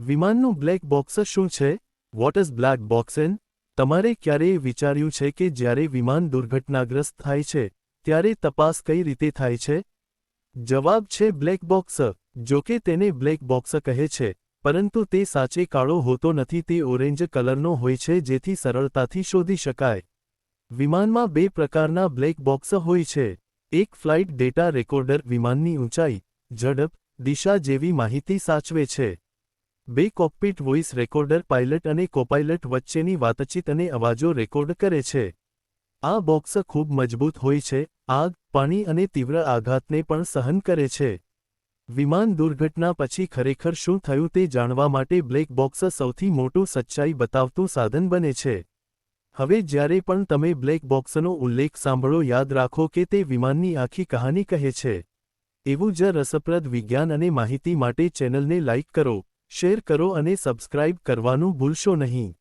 વિમાનનું black box શું છે? What is black box in? તમારે ક્યારેય વિચાર્યું છે કે જ્યારે વિમાન દુર્ઘટનાગ્રસ્ત થાય છે ત્યારે તપાસ કઈ રીતે થાય છે? જવાબ છે બ્લેક બોક્સ. જોકે તેને બ્લેક બોક્સ કહે છે, પરંતુ તે સાચે કાળો હોતો નથી. તે ઓરેન્જ કલરનો હોય છે જેથી સરળતાથી શોધી શકાય. વિમાનમાં બે પ્રકારના બ્લેક બોક્સ હોય છે. એક ફ્લાઇટ ડેટા રેકોર્ડર વિમાનની ઊંચાઈ, ઝડપ, દિશા જેવી માહિતી સાચવે છે. બે કોકપિટ વોઇસ રેકોર્ડર પાયલટ અને કોપાયલટ વચ્ચેની વાતચીત અને અવાજો રેકોર્ડ કરે છે. આ બોક્સ ખૂબ મજબૂત હોય છે, આગ, પાણી અને તીવ્ર આઘાતને પણ સહન કરે છે. વિમાન દુર્ઘટના પછી ખરેખર શું થયું તે જાણવા માટે બ્લેક બોક્સ સૌથી મોટું સચ્ચાઈ બતાવતું સાધન બને છે. હવે જ્યારે પણ તમે બ્લેક બોક્સનો ઉલ્લેખ સાંભળો યાદ રાખો કે તે વિમાનની આખી કહાની કહે છે. એવું જ રસપ્રદ વિજ્ઞાન અને માહિતી માટે ચેનલને લાઇક કરો, શેર કરો અને સબસ્ક્રાઇબ કરવાનું ભૂલશો નહીં.